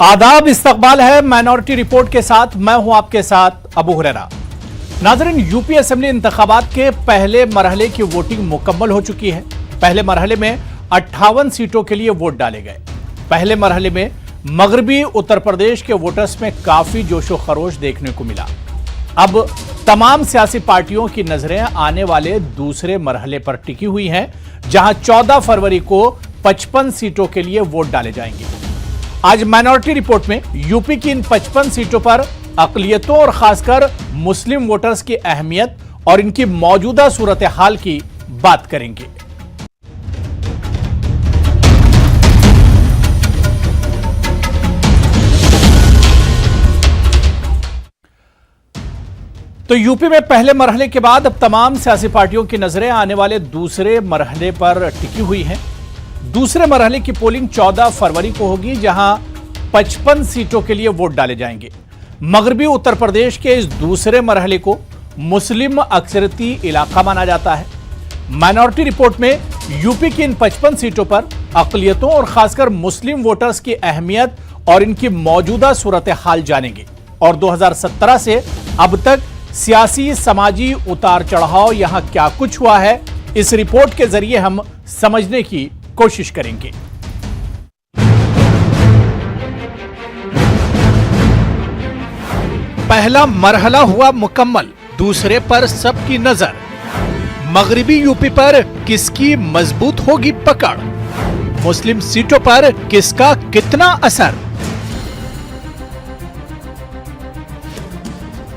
आदाब, इस्तकबाल है माइनॉरिटी रिपोर्ट के साथ। मैं हूं आपके साथ अबू हुरैरा। नाज़रीन, यूपी असेंबली इंतखाबात के पहले मरहले की वोटिंग मुकम्मल हो चुकी है। पहले मरहले में 58 सीटों के लिए वोट डाले गए। पहले मरहले में मगरबी उत्तर प्रदेश के वोटर्स में काफी जोशो खरोश देखने को मिला। अब तमाम सियासी पार्टियों की नजरें आने वाले दूसरे मरहले पर टिकी हुई हैं, जहां 14 फरवरी को 55 सीटों के लिए वोट डाले जाएंगे। आज माइनॉरिटी रिपोर्ट में यूपी की इन 55 सीटों पर अकलियतों और खासकर मुस्लिम वोटर्स की अहमियत और इनकी मौजूदा सूरत हाल की बात करेंगे। तो यूपी में पहले मरहले के बाद अब तमाम सियासी पार्टियों की नजरें आने वाले दूसरे मरहले पर टिकी हुई हैं। दूसरे मरहले की पोलिंग 14 फरवरी को होगी, जहां 55 सीटों के लिए वोट डाले जाएंगे। मगरबी उत्तर प्रदेश के इस दूसरे मरहले को मुस्लिम अक्सरती इलाका माना जाता है। माइनॉरिटी रिपोर्ट में यूपी की इन 55 सीटों पर अकलियतों और खासकर मुस्लिम वोटर्स की अहमियत और इनकी मौजूदा सूरत हाल जानेंगे और 2017 से अब तक सियासी समाजी उतार चढ़ाव यहां क्या कुछ हुआ है, इस रिपोर्ट के जरिए हम समझने की कोशिश करेंगे। पहला मरहला हुआ मुकम्मल, दूसरे पर सबकी नजर। मगरिबी यूपी पर किसकी मजबूत होगी पकड़? मुस्लिम सीटों पर किसका कितना असर?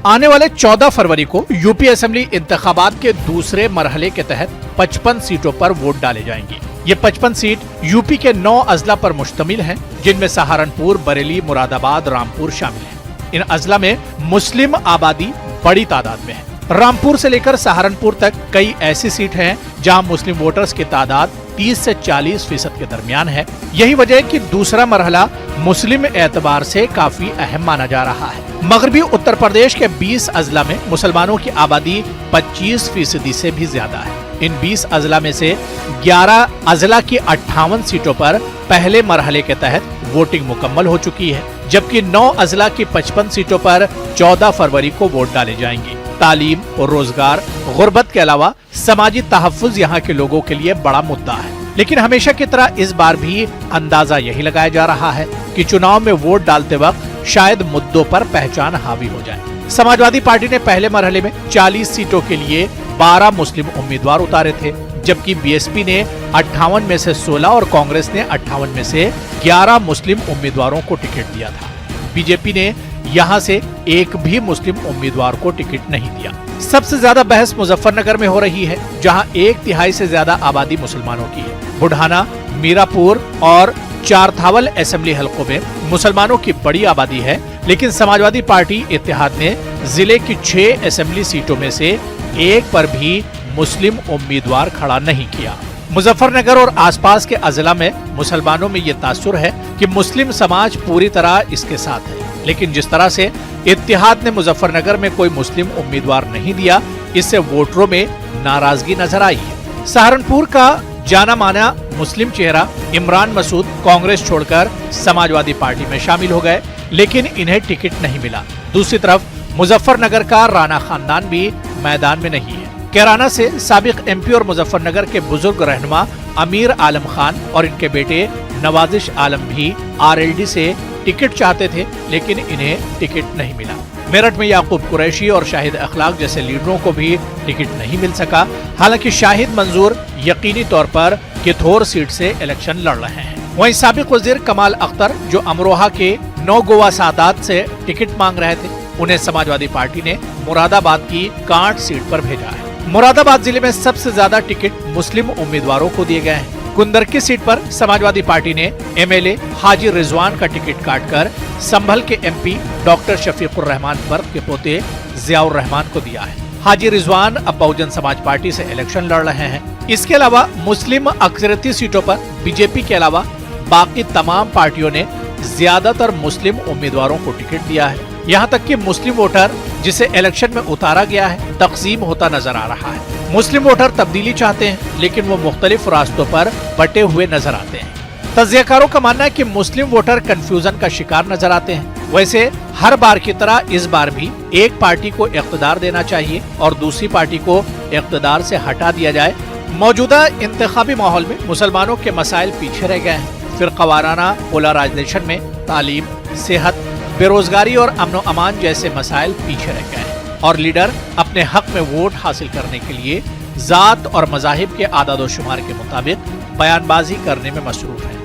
आने वाले 14 फरवरी को यूपी असेंबली इंतखाबात के दूसरे मरहले के तहत 55 सीटों पर वोट डाले जाएंगे। ये 55 सीट यूपी के 9 अजला पर मुश्तमिल हैं, जिनमें सहारनपुर, बरेली, मुरादाबाद, रामपुर शामिल हैं। इन अजला में मुस्लिम आबादी बड़ी तादाद में है। रामपुर से लेकर सहारनपुर तक कई ऐसी सीट हैं जहां मुस्लिम वोटर्स की तादाद 30 से 40% के दरमियान है। यही वजह है कि दूसरा मरहला मुस्लिम एतबार से काफी अहम माना जा रहा है। मगरबी उत्तर प्रदेश के 20 अजला में मुसलमानों की आबादी 25% से भी ज्यादा है। इन 20 अजला में से 11 अजला की 58 सीटों पर पहले मरहले के तहत वोटिंग मुकम्मल हो चुकी है, जबकि 9 अजला की 55 सीटों पर 14 फरवरी को वोट डाले जाएंगे। तालीम और रोजगार, गुर्बत के अलावा समाजी तहफ्फुज यहाँ के लोगों के लिए बड़ा मुद्दा है। लेकिन हमेशा की तरह इस बार भी अंदाजा यही लगाया जा रहा है कि चुनाव में वोट डालते वक्त शायद मुद्दों पर पहचान हावी हो जाए। समाजवादी पार्टी ने पहले मरहले में 40 सीटों के लिए 12 मुस्लिम उम्मीदवार उतारे थे, जबकि बीएसपी ने 58 में से 16 और कांग्रेस ने 58 में से 11 मुस्लिम उम्मीदवारों को टिकट दिया था। बीजेपी ने यहां से एक भी मुस्लिम उम्मीदवार को टिकट नहीं दिया। सबसे ज्यादा बहस मुजफ्फरनगर में हो रही है, जहां 1/3 से ज्यादा आबादी मुसलमानों की है। बुढ़ाना, मीरापुर और चारथावल असेंबली हलकों में मुसलमानों की बड़ी आबादी है, लेकिन समाजवादी पार्टी इत्तेहाद ने जिले की 6 असेंबली सीटों में से एक पर भी मुस्लिम उम्मीदवार खड़ा नहीं किया। मुजफ्फरनगर और आसपास के अजला में मुसलमानों में ये तासुर है कि मुस्लिम समाज पूरी तरह इसके साथ है, लेकिन जिस तरह से इत्तेहाद ने मुजफ्फरनगर में कोई मुस्लिम उम्मीदवार नहीं दिया, इससे वोटरों में नाराजगी नजर आई है। सहारनपुर का जाना माना मुस्लिम चेहरा इमरान मसूद कांग्रेस छोड़कर समाजवादी पार्टी में शामिल हो गए, लेकिन इन्हें टिकट नहीं मिला। दूसरी तरफ मुजफ्फरनगर का राणा खानदान भी मैदान में नहीं है। कैराना से साबिक एमपी और मुजफ्फरनगर के बुजुर्ग रहनुमा अमीर आलम खान और इनके बेटे नवाजिश आलम भी आरएलडी से टिकट चाहते थे, लेकिन इन्हें टिकट नहीं मिला। मेरठ में याकूब कुरैशी और शाहिद अखलाक जैसे लीडरों को भी टिकट नहीं मिल सका। हालांकि शाहिद मंजूर यकीनी तौर पर किथोर सीट से इलेक्शन लड़ रहे हैं। वहीं साबिक वजीर कमाल अख्तर, जो अमरोहा के नौगोवा सादात से टिकट मांग रहे थे, उन्हें समाजवादी पार्टी ने मुरादाबाद की कांट सीट पर भेजा है। मुरादाबाद जिले में सबसे ज्यादा टिकट मुस्लिम उम्मीदवारों को दिए गए हैं। कुंदर की सीट पर समाजवादी पार्टी ने एमएलए हाजी रिजवान का टिकट काटकर संभल के एमपी डॉक्टर शफीकुर रहमान बर्क के पोते जियाउर रहमान को दिया है। हाजी रिजवान अब बहुजन समाज पार्टी से इलेक्शन लड़ रहे हैं। इसके अलावा मुस्लिम अक्सरती सीटों पर बीजेपी के अलावा बाकी तमाम पार्टियों ने ज्यादातर मुस्लिम उम्मीदवारों को टिकट दिया है। यहाँ तक कि मुस्लिम वोटर जिसे इलेक्शन में उतारा गया है, तकसीम होता नजर आ रहा है। मुस्लिम वोटर तब्दीली चाहते हैं, लेकिन वो मुख्तलिफ रास्तों पर बटे हुए नजर आते हैं। तज्जियाकारों का मानना है कि मुस्लिम वोटर कंफ्यूजन का शिकार नजर आते हैं। वैसे हर बार की तरह इस बार भी एक पार्टी को इख्तिदार देना चाहिए और दूसरी पार्टी को इख्तिदार से हटा दिया जाए। मौजूदा इंतखाबी माहौल में मुसलमानों के मसाइल पीछे रह गए हैं। फिरकावाराना पोलराइजेशन में तालीम, सेहत, बेरोजगारी और अमन अमान जैसे मसाइल पीछे रह गए हैं और लीडर अपने हक में वोट हासिल करने के लिए जात और मजाहिब के आदाद शुमार के मुताबिक बयानबाजी करने में मसरूफ है।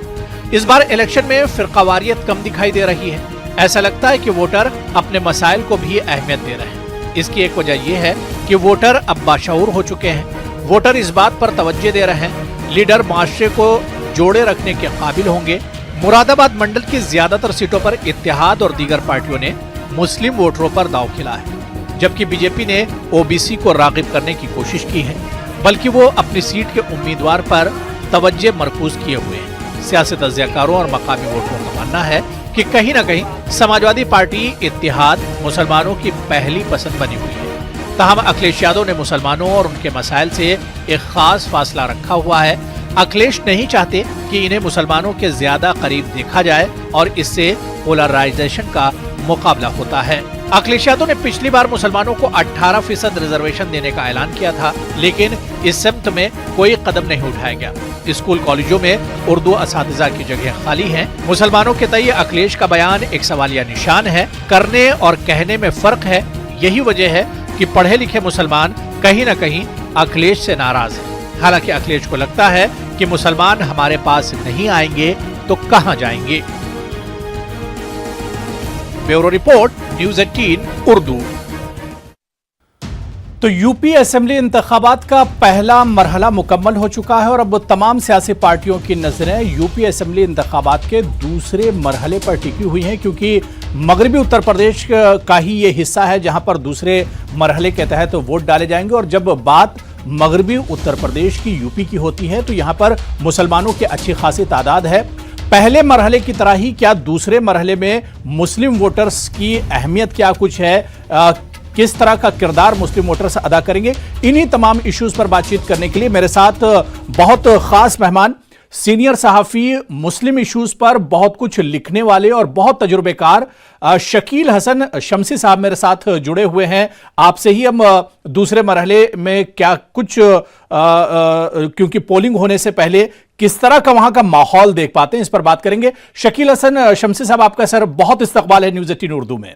इस बार इलेक्शन में फिरकावारियत कम दिखाई दे रही है। ऐसा लगता है कि वोटर अपने मसाइल को भी अहमियत दे रहे हैं। इसकी एक वजह यह है कि वोटर अब बाशऊर हो चुके हैं। वोटर इस बात पर तवज्जो दे रहे हैं लीडर माशरे को जोड़े रखने के काबिल होंगे। मुरादाबाद मंडल की ज्यादातर सीटों पर इत्तेहाद और दीगर पार्टियों ने मुस्लिम वोटरों पर दांव खेला है, जबकि बीजेपी ने ओबीसी को रागिब करने की कोशिश की है, बल्कि वो अपनी सीट के उम्मीदवार पर तवज्जो मरकूज किए हुए हैं। सियासी तज्जियाकारों और मकामी वोटरों का मानना है कि कहीं न कहीं समाजवादी पार्टी इत्तेहाद मुसलमानों की पहली पसंद बनी हुई है। ताहम अखिलेश यादव ने मुसलमानों और उनके मसाइल से एक खास फासला रखा हुआ है। अखिलेश नहीं चाहते कि इन्हें मुसलमानों के ज्यादा करीब देखा जाए और इससे पोलराइजेशन का मुकाबला होता है। अखिलेश यादव ने पिछली बार मुसलमानों को 18% रिजर्वेशन देने का ऐलान किया था, लेकिन इस सिमत में कोई कदम नहीं उठाया गया। स्कूल कॉलेजों में उर्दू असातिज़ा की जगह खाली हैं। मुसलमानों के तय अखिलेश का बयान एक सवालिया निशान है। करने और कहने में फर्क है। यही वजह है कि पढ़े लिखे मुसलमान कहीं न कहीं अखिलेश से नाराज हैं। हालांकि अखिलेश को लगता है कि मुसलमान हमारे पास नहीं आएंगे तो कहां जाएंगे। Bureau report, news 18 Urdu. तो यूपी असेंबली इंतखाबात का पहला मरहला मुकम्मल हो चुका है और अब तमाम सियासी पार्टियों की नजरें यूपी असेंबली इंतखाबात के दूसरे मरहले पर टिकी हुई हैं, क्योंकि मगरबी उत्तर प्रदेश का ही ये हिस्सा है जहां पर दूसरे मरहले के तहत वोट डाले जाएंगे। और जब बात मगरबी उत्तर प्रदेश की यूपी की होती है तो यहां पर मुसलमानों की अच्छी खासी तादाद है। पहले मरहले की तरह ही क्या दूसरे मरहले में मुस्लिम वोटर्स की अहमियत क्या कुछ है, किस तरह का किरदार मुस्लिम वोटर्स अदा करेंगे, इन्हीं तमाम इश्यूज पर बातचीत करने के लिए मेरे साथ बहुत खास मेहमान, सीनियर सहाफ़ी, मुस्लिम इश्यूज पर बहुत कुछ लिखने वाले और बहुत तजुर्बेकार शकील हसन शमसी साहब मेरे साथ जुड़े हुए हैं। आपसे ही हम दूसरे मरहले में क्या कुछ क्योंकि पोलिंग होने से पहले किस तरह का वहां का माहौल देख पाते हैं, इस पर बात करेंगे। शकील हसन शमसी साहब, आपका सर बहुत इस्तकबाल है न्यूज़ 18 उर्दू में।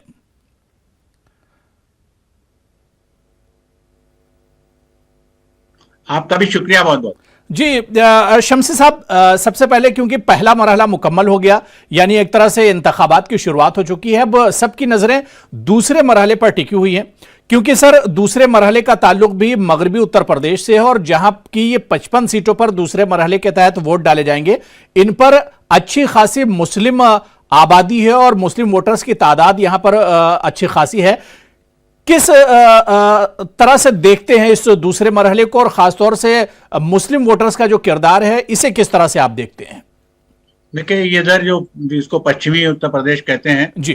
आपका भी शुक्रिया बहुत बहुत। जी शमसी साहब, सबसे पहले क्योंकि पहला मरहला मुकम्मल हो गया, यानी एक तरह से इंतखाबात की शुरुआत हो चुकी है, अब सबकी नजरें दूसरे मरहले पर टिकी हुई हैं, क्योंकि सर दूसरे मरहले का ताल्लुक भी मगरबी उत्तर प्रदेश से है और जहां की ये 55 सीटों पर दूसरे मरहले के तहत वोट डाले जाएंगे, इन पर अच्छी खासी मुस्लिम आबादी है और मुस्लिम वोटर्स की तादाद यहां पर अच्छी खासी है। किस तरह से देखते हैं इस दूसरे मरहले को और खासतौर से मुस्लिम वोटर्स का जो किरदार है, इसे किस तरह से आप देखते हैं? देखिए, ये इधर जो जिसको पश्चिमी उत्तर प्रदेश कहते हैं जी,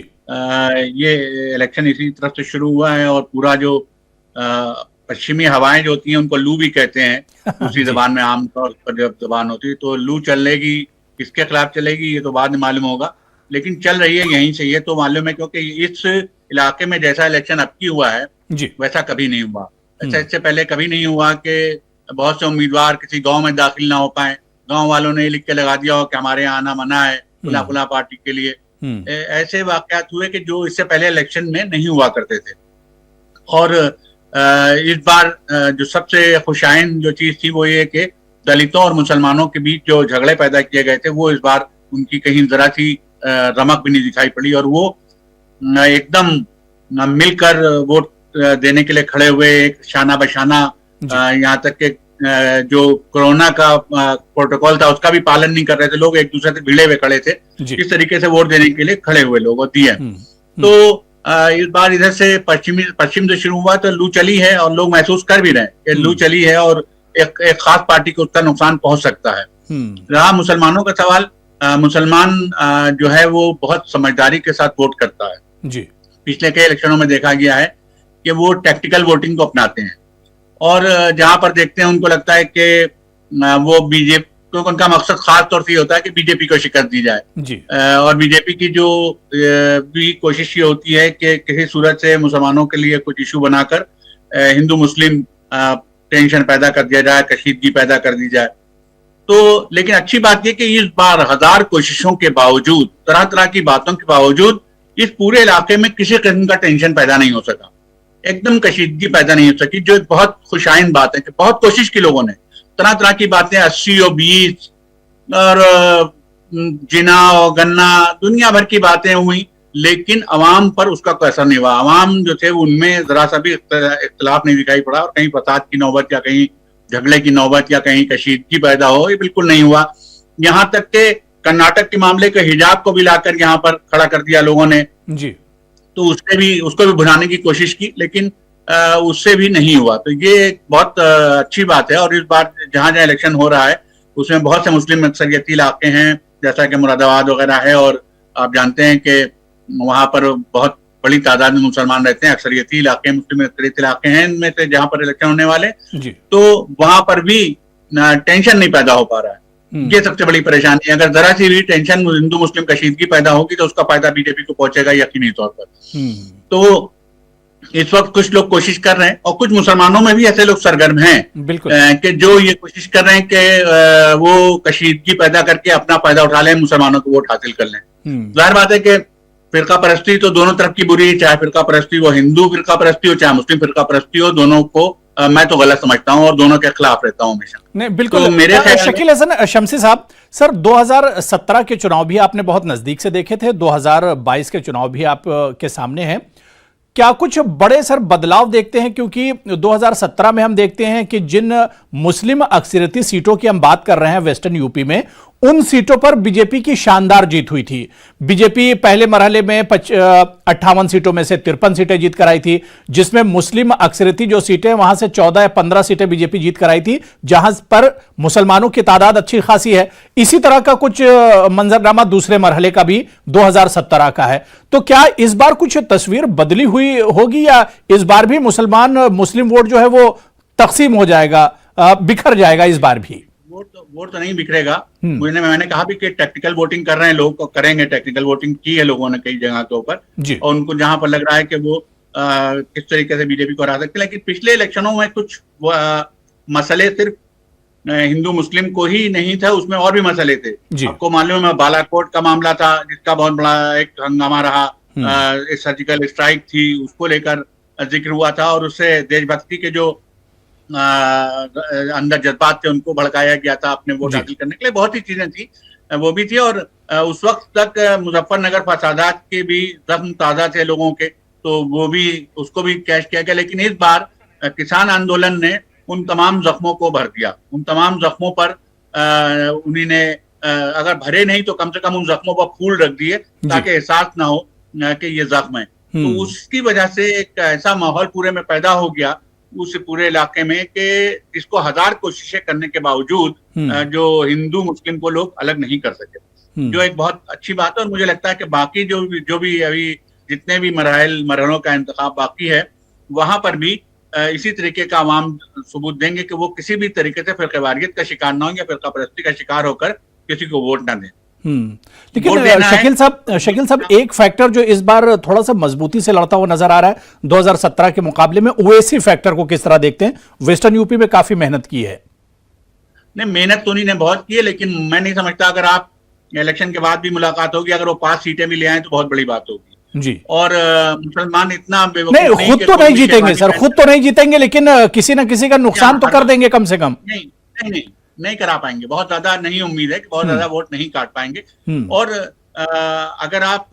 ये इलेक्शन इसी तरफ से शुरू हुआ है और पूरा जो पश्चिमी हवाएं जो होती हैं उनको लू भी कहते हैं दूसरी जबान में, आमतौर पर जब जबान होती है तो लू चलेगी, किसके खिलाफ चलेगी ये तो बाद में मालूम होगा, लेकिन चल रही है यहीं से, ये तो मालूम है, क्योंकि इस इलाके में जैसा इलेक्शन अब की हुआ है जी, वैसा कभी नहीं हुआ। ऐसा इससे पहले कभी नहीं हुआ कि बहुत से उम्मीदवार किसी गांव में दाखिल ना हो पाए, गांव वालों ने लिख के लगा दिया हो कि हमारे यहाँ आना मना है खुला खुला पार्टी के लिए। ऐसे वाकयात हुए कि जो इससे पहले इलेक्शन में नहीं हुआ करते थे। और इस बार जो सबसे खुशाइन जो चीज थी वो ये कि दलितों और मुसलमानों के बीच जो झगड़े पैदा किए गए थे वो इस बार उनकी कहीं जरा सी रमक भी नहीं दिखाई पड़ी और वो एकदम मिलकर वोट देने के लिए खड़े हुए, एक शाना बशाना, यहाँ तक कि जो कोरोना का प्रोटोकॉल था उसका भी पालन नहीं कर रहे थे लोग, एक दूसरे से भिड़े हुए खड़े थे, इस तरीके से वोट देने के लिए खड़े हुए लोग दिए। तो इस बार इधर से पश्चिम से शुरू हुआ तो लू चली है और लोग महसूस कर भी रहे हैं कि लू चली है और एक खास पार्टी को उसका नुकसान पहुंच सकता है। रहा मुसलमानों का सवाल, मुसलमान जो है वो बहुत समझदारी के साथ वोट करता है जी। पिछले कई इलेक्शनों में देखा गया है कि वो टैक्टिकल वोटिंग को अपनाते हैं और जहां पर देखते हैं उनको लगता है कि वो तो उनका मकसद खास तौर से ये होता है कि बीजेपी को शिकस्त दी जाए जी। और बीजेपी की जो भी कोशिश ये होती है कि किसी सूरत से मुसलमानों के लिए कुछ इशू बनाकर हिंदू मुस्लिम टेंशन पैदा कर दिया जाए, कशीदगी पैदा कर दी जाए। तो लेकिन अच्छी बात यह कि इस बार 1000 कोशिशों के बावजूद, तरह तरह की बातों के बावजूद इस पूरे इलाके में किसी किस्म का टेंशन पैदा नहीं हो सका, एकदम कशीदगी पैदा नहीं हो सकी, जो एक बहुत खुशाइन बात है कि बहुत कोशिश की लोगों ने, तरह तरह की बातें 80 और 20 और जिना और गन्ना, दुनिया भर की बातें हुई, लेकिन अवाम पर उसका कोई असर नहीं हुआ। अवाम जो थे उनमें जरा सा भी इख्तलाफ नहीं दिखाई पड़ा और कहीं फसाद की नौबत या कहीं झगड़े की नौबत या कहीं कशीदगी पैदा हो, ये बिल्कुल नहीं हुआ। यहां तक के कर्नाटक के मामले के हिजाब को भी लाकर यहाँ पर खड़ा कर दिया लोगों ने जी। तो उसको भी भुनाने की कोशिश की, लेकिन उससे भी नहीं हुआ। तो ये एक बहुत अच्छी बात है। और इस बार जहां जहां इलेक्शन हो रहा है उसमें बहुत से मुस्लिम अक्सरियती इलाके हैं, जैसा कि मुरादाबाद वगैरह है, और आप जानते हैं कि वहां पर बहुत बड़ी तादाद में मुसलमान रहते हैं, अक्सरियती इलाके, मुस्लिम अक्सरियती इलाके हैं इनमें से जहां पर इलेक्शन होने वाले, तो वहां पर भी टेंशन नहीं पैदा हो पा रहा है। ये सबसे बड़ी परेशानी है। अगर जरा सी भी टेंशन हिंदू मुस्लिम कशीदगी पैदा होगी तो उसका फायदा बीजेपी को पहुंचेगा यकीनी तौर पर। तो इस वक्त कुछ लोग कोशिश कर रहे हैं और कुछ मुसलमानों में भी ऐसे लोग सरगर्म हैं कि जो ये कोशिश कर रहे हैं कि वो कशीदगी पैदा करके अपना फायदा उठा लें, मुसलमानों को वोट हासिल कर लें। जाहिर बात है कि फिरका परस्ती तो दोनों तरफ की बुरी है, चाहे फिरका परस्ती वो हिंदू फिरका परस्ती हो चाहे मुस्लिम फिरका परस्ती हो, दोनों को मैं तो गलत समझता हूं और दोनों के खिलाफ रहता हूं हमेशा। नहीं बिल्कुल। तो मेरे शकील हसन शमसी साहब, सर 2017 के चुनाव भी आपने बहुत नजदीक से देखे थे, 2022 के चुनाव भी आप के सामने हैं, क्या कुछ बड़े सर बदलाव देखते हैं? क्योंकि 2017 में हम देखते हैं कि जिन मुस्लिम अक्सरियती सीटों की हम बात कर रहे हैं वेस्टर्न यूपी में, उन सीटों पर बीजेपी की शानदार जीत हुई थी। बीजेपी पहले मरहले में 58 सीटों में से 53 सीटें जीत कर आई थी, जिसमें मुस्लिम अक्सरियती जो सीटें वहां से 14 या 15 सीटें बीजेपी जीत कर आई थी, जहां पर मुसलमानों की तादाद अच्छी खासी है। इसी तरह का कुछ मंजरनामा दूसरे मरहले का भी 2017 का है। तो क्या इस बार कुछ तस्वीर बदली हुई होगी या इस बार भी मुस्लिम वोट जो है वो तकसीम हो जाएगा, बिखर जाएगा इस बार भी? वोट तो नहीं बिखरेगा। मैंने कहा भी कि टेक्निकल वोटिंग कर रहे हैं लोग, करेंगे, टेक्निकल वोटिंग की है लोगों ने कई जगह के ऊपर, और उनको जहां पर लग रहा है कि वो किस तरीके से बीजेपी को हरा सकते हैं। लेकिन पिछले इलेक्शनों में कुछ मसले सिर्फ हिंदू मुस्लिम को ही नहीं था, उसमें और भी मसले थे। आपको मालूम है बालाकोट का मामला था जिसका बहुत बड़ा एक हंगामा रहा, सर्जिकल स्ट्राइक थी उसको लेकर जिक्र हुआ था, और उससे देशभक्ति के जो अंदर जज्बात थे उनको भड़काया गया था अपने वोट हासिल करने के लिए। बहुत सी चीजें थी, वो भी थी। और उस वक्त तक मुजफ्फरनगर फसादात के भी जख्म ताजा थे लोगों के, तो वो भी उसको भी कैश किया गया। लेकिन इस बार किसान आंदोलन ने उन तमाम जख्मों को भर दिया। उन तमाम जख्मों पर उन्हीं ने अगर भरे नहीं तो कम से कम उन जख्मों पर फूल रख दिए ताकि एहसास ना हो कि ये जख्म है। तो उसकी वजह से एक ऐसा माहौल पूरे में पैदा हो गया उस पूरे इलाके में कि इसको 1000 कोशिशें करने के बावजूद जो हिंदू मुस्लिम को लोग अलग नहीं कर सके, जो एक बहुत अच्छी बात है। और मुझे लगता है कि बाकी जो भी अभी जितने भी मरहलों का इंतखाब बाकी है, वहां पर भी इसी तरीके का अवाम सबूत देंगे कि वो किसी भी तरीके से फिरकावारियत का शिकार ना हो या फिरका परस्ती का शिकार होकर किसी को वोट ना दें। लेकिन शकील साहब एक फैक्टर जो इस बार थोड़ा सा मजबूती से लड़ता हुआ नजर आ रहा है 2017 के मुकाबले में, ओवैसी फैक्टर को किस तरह देखते हैं? वेस्टर्न यूपी में काफी मेहनत की है। नहीं, मेहनत तो उन्हीं ने बहुत की है, लेकिन मैं नहीं समझता अगर आप इलेक्शन के बाद भी मुलाकात होगी, अगर वो 5 सीटें भी ले आए तो बहुत बड़ी बात होगी जी। और मुसलमान इतना नहीं, खुद तो नहीं जीतेंगे सर, खुद तो नहीं जीतेंगे, लेकिन किसी ना किसी का नुकसान तो कर देंगे कम से कम। नहीं करा पाएंगे, बहुत ज्यादा नहीं उम्मीद है कि बहुत ज्यादा वोट नहीं काट पाएंगे। और अगर आप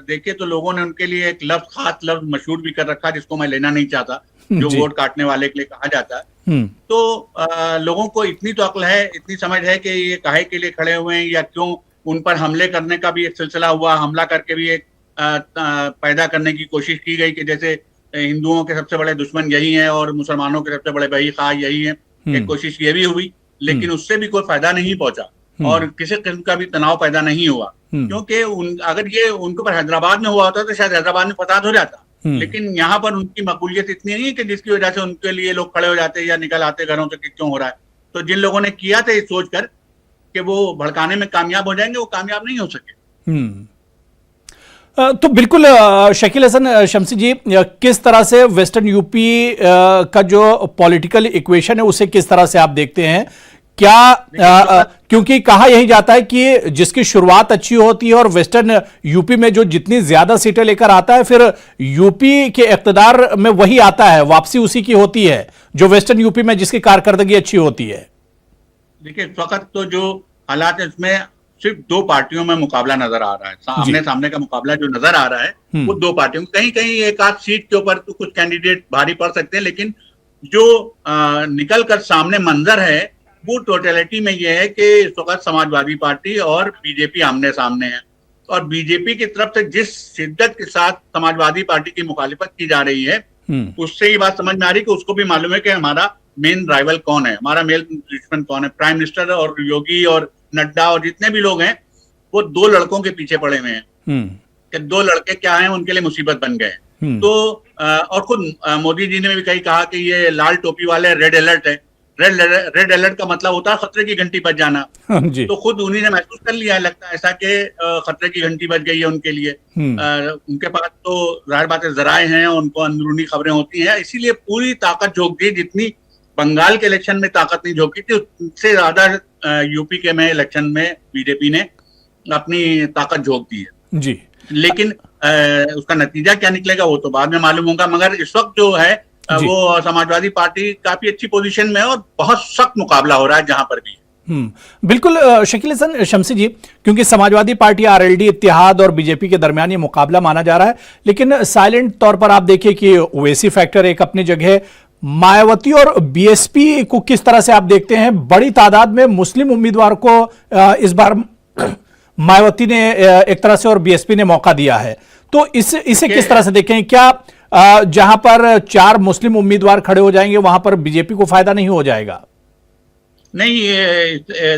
देखें तो लोगों ने उनके लिए एक खास लफ्ज मशहूर भी कर रखा जिसको मैं लेना नहीं चाहता, जो वोट काटने वाले के लिए कहा जाता है। तो लोगों को इतनी तो अक्ल है, इतनी समझ है कि ये काहे के लिए खड़े हुए हैं या क्यों उन पर हमले करने का भी एक सिलसिला हुआ, हमला करके भी एक पैदा करने की कोशिश की गई कि जैसे हिंदुओं के सबसे बड़े दुश्मन यही हैं और मुसलमानों के सबसे बड़े बही खा यही है। एक कोशिश ये भी हुई, लेकिन उससे भी कोई फायदा नहीं पहुंचा और किसी किस्म का भी तनाव पैदा नहीं हुआ, क्योंकि अगर ये उनके ऊपर हैदराबाद में हुआ होता तो शायद हैदराबाद में फसाद हो जाता। लेकिन यहाँ पर उनकी मकबूलियत इतनी नहीं है कि जिसकी वजह से उनके लिए लोग खड़े हो जाते या निकल आते घरों से कि क्यों हो रहा है। तो जिन लोगों ने किया था ये सोचकर कि वो भड़काने में कामयाब हो जाएंगे, वो कामयाब नहीं हो सके। तो बिल्कुल शकील हसन शम्सी जी, किस तरह से वेस्टर्न यूपी का जो पॉलिटिकल इक्वेशन है उसे किस तरह से आप देखते हैं? क्या क्योंकि कहा यही जाता है कि जिसकी शुरुआत अच्छी होती है और वेस्टर्न यूपी में जो जितनी ज्यादा सीटें लेकर आता है, फिर यूपी के इख्तिदार में वही आता है, वापसी उसी की होती है जो वेस्टर्न यूपी में जिसकी कारकर्दगी अच्छी होती है। देखिए, इस वक्त तो जो हालात है इसमें सिर्फ दो पार्टियों में मुकाबला नजर आ रहा है, सामने सामने का मुकाबला जो नजर आ रहा है वो दो पार्टियों, कहीं कहीं एक आध सीट के ऊपर तो कुछ कैंडिडेट भारी पड़ सकते हैं, लेकिन जो निकल कर सामने मंजर है वो टोटलिटी में ये है कि इस वक्त समाजवादी पार्टी और बीजेपी आमने सामने है, और बीजेपी की तरफ से जिस शिद्दत के साथ समाजवादी पार्टी की मुखालिफत की जा रही है उससे ये बात समझ में आ रही है कि उसको भी मालूम है कि हमारा मेन राइवल कौन है, हमारा मेन दुश्मन कौन है। प्राइम मिनिस्टर और योगी और नड्डा और जितने भी लोग हैं वो दो लड़कों के पीछे पड़े हुए हैं कि दो लड़के क्या हैं, उनके लिए मुसीबत बन गए। तो और खुद मोदी जी ने भी कहीं कहा कि ये लाल टोपी वाले रेड अलर्ट है। रेड अलर्ट का मतलब होता है खतरे की घंटी बज जाना। तो खुद उन्हीं ने महसूस कर लिया है, लगता है ऐसा कि खतरे की घंटी बज गई है उनके लिए। उनके पास तो जाहिर बात है जराए हैं, उनको अंदरूनी खबरें होती हैं, इसीलिए पूरी ताकत झोंक दी। जितनी बंगाल के इलेक्शन में ताकत नहीं झोंकी थी उससे ज्यादा यूपी के में इलेक्शन में बीजेपी ने अपनी ताकत झोंक दी है जी। लेकिन उसका नतीजा क्या निकलेगा वो तो बाद में मालूम होगा, मगर इस वक्त जो है वो समाजवादी पार्टी काफी अच्छी पोजीशन में है और बहुत सख्त मुकाबला हो रहा है जहां पर भी। बिल्कुल शकील हसन शम्सी जी, क्योंकि समाजवादी पार्टी आरएलडी इत्तेहाद और बीजेपी के दरमियान ये मुकाबला माना जा रहा है, लेकिन साइलेंट तौर पर आप देखिए कि ओवैसी फैक्टर एक अपनी जगह, मायावती और बीएसपी को किस तरह से आप देखते हैं? बड़ी तादाद में मुस्लिम उम्मीदवार को इस बार मायावती ने एक तरह से और बीएसपी ने मौका दिया है, तो इसे किस तरह से देखें? क्या जहां पर 4 मुस्लिम उम्मीदवार खड़े हो जाएंगे वहां पर बीजेपी को फायदा नहीं हो जाएगा? नहीं,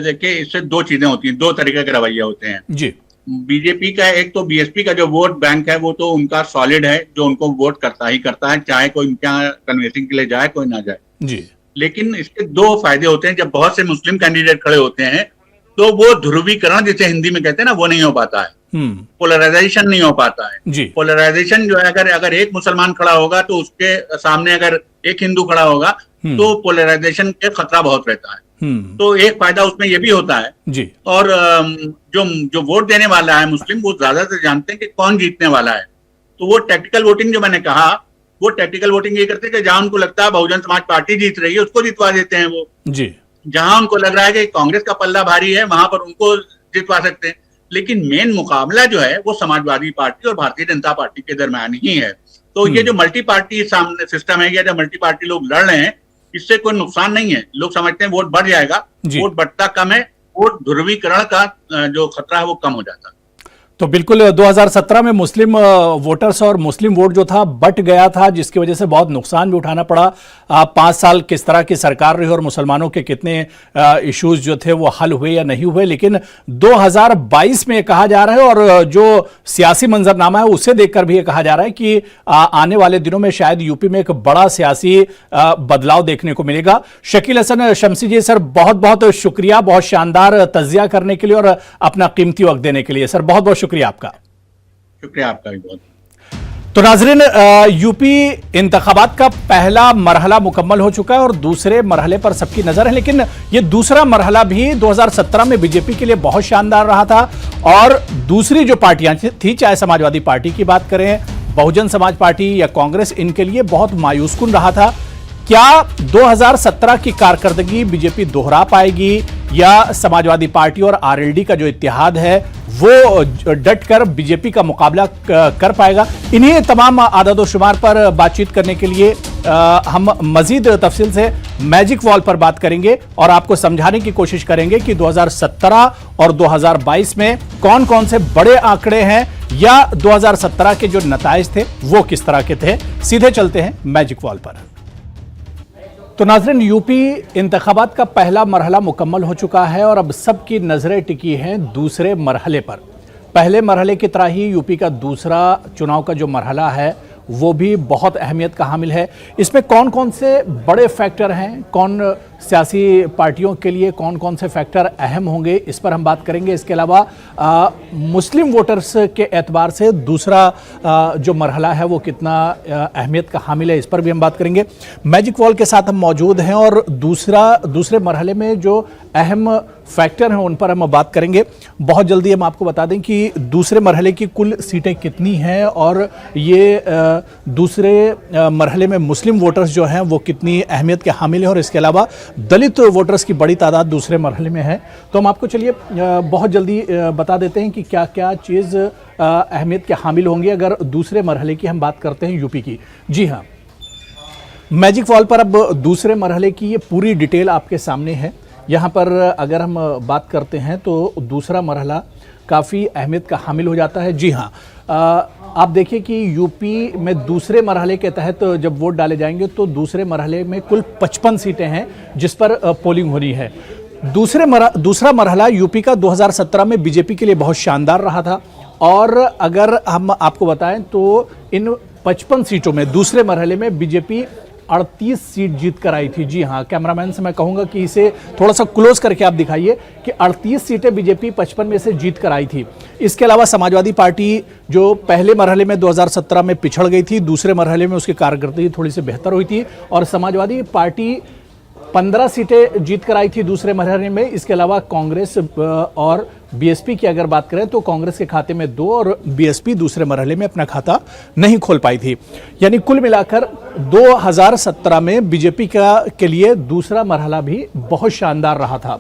देखिए इससे दो चीजें होती हैं, दो तरीके के रवैये होते हैं जी। बीजेपी का एक तो बीएसपी का जो वोट बैंक है वो तो उनका सॉलिड है, जो उनको वोट करता ही करता है, चाहे कोई उनके यहाँ कन्वेंसिंग के लिए जाए कोई ना जाए जी। लेकिन इसके दो फायदे होते हैं। जब बहुत से मुस्लिम कैंडिडेट खड़े होते हैं तो वो ध्रुवीकरण जिसे हिंदी में कहते हैं ना, वो नहीं हो पाता है, पोलराइजेशन नहीं हो पाता है। पोलराइजेशन जो है, अगर एक मुसलमान खड़ा होगा तो उसके सामने अगर एक हिंदू खड़ा होगा तो पोलराइजेशन के खतरा बहुत रहता है। तो एक फायदा उसमें ये भी होता है जी। और जो वोट देने वाला है मुस्लिम, वो ज्यादातर जानते हैं कि कौन जीतने वाला है। तो वो टैक्टिकल वोटिंग जो मैंने कहा, वो टैक्टिकल वोटिंग ये करते हैं कि जहां उनको लगता है बहुजन समाज पार्टी जीत रही है उसको जितवा देते हैं वो जी। जहां उनको लग रहा है कि कांग्रेस का पल्ला भारी है वहां पर उनको जितवा सकते हैं। लेकिन मेन मुकाबला जो है वो समाजवादी पार्टी और भारतीय जनता पार्टी के दरमियान ही है। तो ये जो मल्टी पार्टी सामने सिस्टम है या जो मल्टी पार्टी लोग लड़ रहे हैं, इससे कोई नुकसान नहीं है। लोग समझते हैं वोट बढ़ जाएगा, वोट बढ़ता कम है, वोट ध्रुवीकरण का जो खतरा है वो कम हो जाता है। तो बिल्कुल 2017 में मुस्लिम वोटर्स और मुस्लिम वोट जो था बट गया था, जिसकी वजह से बहुत नुकसान भी उठाना पड़ा। 5 साल किस तरह की सरकार रही और मुसलमानों के कितने इश्यूज जो थे वो हल हुए या नहीं हुए। लेकिन 2022 में कहा जा रहा है और जो सियासी मंजरनामा है उसे देखकर भी ये कहा जा रहा है कि आने वाले दिनों में शायद यूपी में एक बड़ा सियासी बदलाव देखने को मिलेगा। शकील हसन शम्सी जी, सर बहुत बहुत शुक्रिया, बहुत शानदार तजिया करने के लिए और अपना कीमती वक्त देने के लिए। सर बहुत बहुत शुक्रिया आपका। शुक्रिया आपका भी बहुत। तो नाजरीन, यूपी इंतखाबात का पहला मरहला मुकम्मल हो चुका है और दूसरे मरहले पर सबकी नजर है। लेकिन ये दूसरा मरहला भी 2017 में बीजेपी के लिए बहुत शानदार रहा था और दूसरी जो पार्टियां थी, चाहे समाजवादी पार्टी की बात करें, बहुजन समाज पार्टी या कांग्रेस, इनके लिए बहुत मायूसकुन रहा था। क्या 2017 की कारकर्दगी बीजेपी दोहरा पाएगी या समाजवादी पार्टी और आरएलडी का जो इत्तेहाद है वो डटकर बीजेपी का मुकाबला कर पाएगा? इन्हीं तमाम आदद और शुमार पर बातचीत करने के लिए हम मजीद तफसील से मैजिक वॉल पर बात करेंगे और आपको समझाने की कोशिश करेंगे कि 2017 और 2022 में कौन कौन से बड़े आंकड़े हैं या 2017 के जो नताइज थे वो किस तरह के थे। सीधे चलते हैं मैजिक वॉल पर। तो नाज़रीन, यूपी इंतखाबात का पहला मरहला मुकम्मल हो चुका है और अब सबकी नजरें टिकी हैं दूसरे मरहले पर। पहले मरहले की तरह ही यूपी का दूसरा चुनाव का जो मरहला है वो भी बहुत अहमियत का हामिल है। इसमें कौन कौन से बड़े फैक्टर हैं, कौन सियासी पार्टियों के लिए कौन कौन से फैक्टर अहम होंगे, इस पर हम बात करेंगे। इसके अलावा मुस्लिम वोटर्स के एतबार से दूसरा जो मरहला है वो कितना अहमियत का हामिल है, इस पर भी हम बात करेंगे। मैजिक वॉल के साथ हम मौजूद हैं और दूसरे मरहले में जो अहम फैक्टर हैं उन पर हम बात करेंगे। बहुत जल्दी हम आपको बता दें कि दूसरे मरहले की कुल सीटें कितनी हैं और ये दूसरे मरहले में मुस्लिम वोटर्स जो हैं वो कितनी अहमियत के हामिल हैं और इसके अलावा दलित वोटर्स की बड़ी तादाद दूसरे मरहले में है। तो हम आपको चलिए बहुत जल्दी बता देते हैं कि क्या क्या चीज़ अहमियत के हामिल होंगी अगर दूसरे मरहले की हम बात करते हैं यूपी की। जी हाँ, मैजिक वॉल पर अब दूसरे मरहले की ये पूरी डिटेल आपके सामने है। यहाँ पर अगर हम बात करते हैं तो दूसरा मरहला काफ़ी अहमियत का हामिल हो जाता है। जी हाँ, आप देखिए कि यूपी में दूसरे मरहले के तहत जब वोट डाले जाएंगे तो दूसरे मरहले में कुल 55 सीटें हैं जिस पर पोलिंग हो रही है। दूसरा मरहला यूपी का 2017 में बीजेपी के लिए बहुत शानदार रहा था और अगर हम आपको बताएं तो इन 55 सीटों में दूसरे मरहले में बीजेपी 38 सीट जीत कर आई थी। जी हाँ, कैमरामैन से मैं कहूंगा कि इसे थोड़ा सा क्लोज करके आप दिखाइए कि 38 सीटें बीजेपी 55 में से जीत कर आई थी। इसके अलावा समाजवादी पार्टी जो पहले मरहले में 2017 में पिछड़ गई थी, दूसरे मरहले में उसकी कारकर्दगी थोड़ी सी बेहतर हुई थी और समाजवादी पार्टी 15 सीटें जीत कर आई थी दूसरे मरहले में। इसके अलावा कांग्रेस और बीएसपी की अगर बात करें तो कांग्रेस के खाते में 2 और बीएसपी दूसरे मरहले में अपना खाता नहीं खोल पाई थी। यानी कुल मिलाकर 2017 में बीजेपी के लिए दूसरा मरहला भी बहुत शानदार रहा था,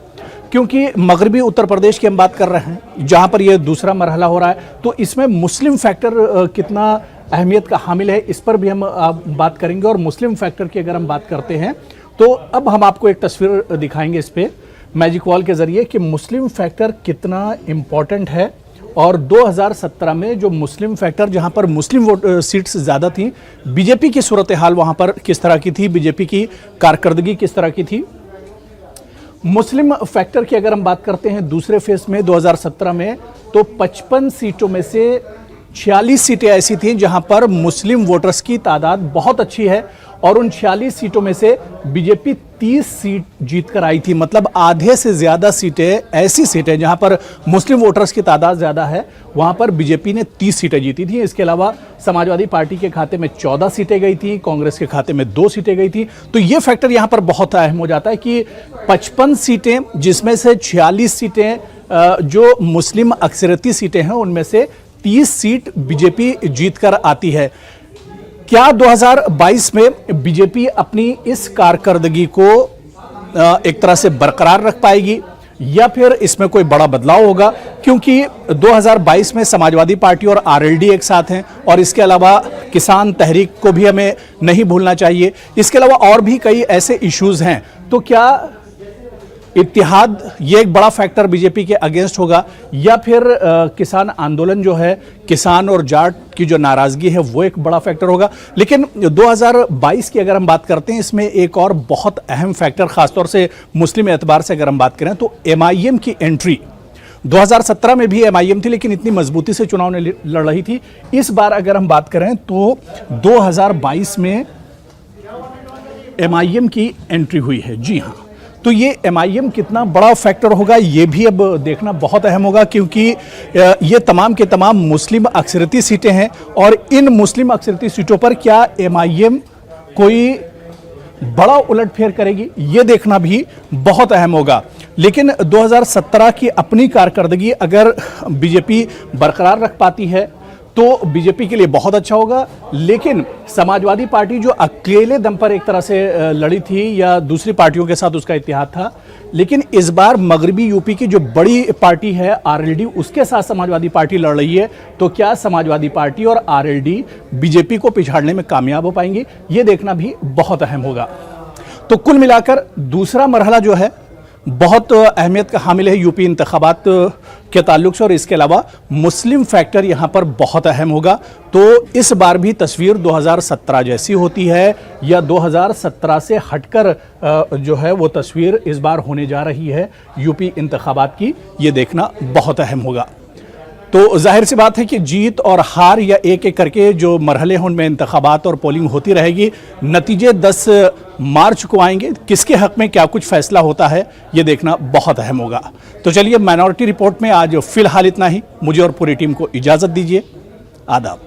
क्योंकि मगरबी उत्तर प्रदेश की हम बात कर रहे हैं जहां पर यह दूसरा मरहला हो रहा है। तो इसमें मुस्लिम फैक्टर कितना अहमियत का हामिल है, इस पर भी हम बात करेंगे। और मुस्लिम फैक्टर की अगर हम बात करते हैं तो अब हम आपको एक तस्वीर दिखाएंगे इस पे मैजिक वॉल के जरिए कि मुस्लिम फैक्टर कितना इम्पॉर्टेंट है। और 2017 में जो मुस्लिम फैक्टर जहां पर मुस्लिम वोट सीट्स ज़्यादा थी, बीजेपी की सूरत हाल वहां पर किस तरह की थी, बीजेपी की कारकर्दगी किस तरह की थी। मुस्लिम फैक्टर की अगर हम बात करते हैं दूसरे फेज में 2017 में तो 55 सीटों में से 46 सीटें ऐसी थीं जहां पर मुस्लिम वोटर्स की तादाद बहुत अच्छी है और उन 46 सीटों में से बीजेपी 30 सीट जीत कर आई थी। मतलब आधे से ज्यादा सीटें, ऐसी सीटें जहां पर मुस्लिम वोटर्स की तादाद ज्यादा है, वहां पर बीजेपी ने 30 सीटें जीती थी। इसके अलावा समाजवादी पार्टी के खाते में 14 सीटें गई थी, कांग्रेस के खाते में 2 सीटें गई थी। तो ये फैक्टर यहां पर बहुत अहम हो जाता है कि 55 सीटें जिसमें से 46 सीटें जो मुस्लिम अक्सरती सीटें हैं उनमें से 30 सीट बीजेपी जीत कर आती है। क्या 2022 में बीजेपी अपनी इस कारकर्दगी को एक तरह से बरकरार रख पाएगी या फिर इसमें कोई बड़ा बदलाव होगा? क्योंकि 2022 में समाजवादी पार्टी और आरएलडी एक साथ हैं और इसके अलावा किसान तहरीक को भी हमें नहीं भूलना चाहिए। इसके अलावा और भी कई ऐसे इश्यूज हैं। तो क्या इत्तेहाद ये एक बड़ा फैक्टर बीजेपी के अगेंस्ट होगा या फिर किसान आंदोलन जो है, किसान और जाट की जो नाराजगी है वो एक बड़ा फैक्टर होगा? लेकिन 2022 की अगर हम बात करते हैं इसमें एक और बहुत अहम फैक्टर, खासतौर से मुस्लिम एतबार से अगर हम बात करें तो एमआईएम की एंट्री 2017 में भी एमआईएम थी लेकिन इतनी मजबूती से चुनाव ने लड़ रही थी। इस बार अगर हम बात करें तो 2022 में एमआईएम की एंट्री हुई है। जी हाँ, तो ये एमआईएम कितना बड़ा फैक्टर होगा ये भी अब देखना बहुत अहम होगा, क्योंकि ये तमाम के तमाम मुस्लिम अक्सरती सीटें हैं और इन मुस्लिम अक्सरती सीटों पर क्या एमआईएम कोई बड़ा उलटफेर करेगी ये देखना भी बहुत अहम होगा। लेकिन 2017 की अपनी कारकर्दगी अगर बीजेपी बरकरार रख पाती है तो बीजेपी के लिए बहुत अच्छा होगा। लेकिन समाजवादी पार्टी जो अकेले दम पर एक तरह से लड़ी थी या दूसरी पार्टियों के साथ उसका इत्तेहाद था, लेकिन इस बार मगरबी यूपी की जो बड़ी पार्टी है आरएलडी, उसके साथ समाजवादी पार्टी लड़ रही है। तो क्या समाजवादी पार्टी और आरएलडी बीजेपी को पिछाड़ने में कामयाब हो पाएंगी ये देखना भी बहुत अहम होगा। तो कुल मिलाकर दूसरा मरहला जो है बहुत अहमियत का हामिल है यूपी इंतखाबात के ताल्लुक से और इसके अलावा मुस्लिम फैक्टर यहाँ पर बहुत अहम होगा। तो इस बार भी तस्वीर 2017 जैसी होती है या 2017 से हटकर जो है वो तस्वीर इस बार होने जा रही है यूपी इंतखाबात की, ये देखना बहुत अहम होगा। तो जाहिर सी बात है कि जीत और हार या एक एक करके जो मरहले हैं उनमें इंतखाबात और पोलिंग होती रहेगी। नतीजे 10 मार्च को आएंगे। किसके हक में क्या कुछ फैसला होता है ये देखना बहुत अहम होगा। तो चलिए, माइनॉरिटी रिपोर्ट में आज फिलहाल इतना ही। मुझे और पूरी टीम को इजाजत दीजिए। आदाब।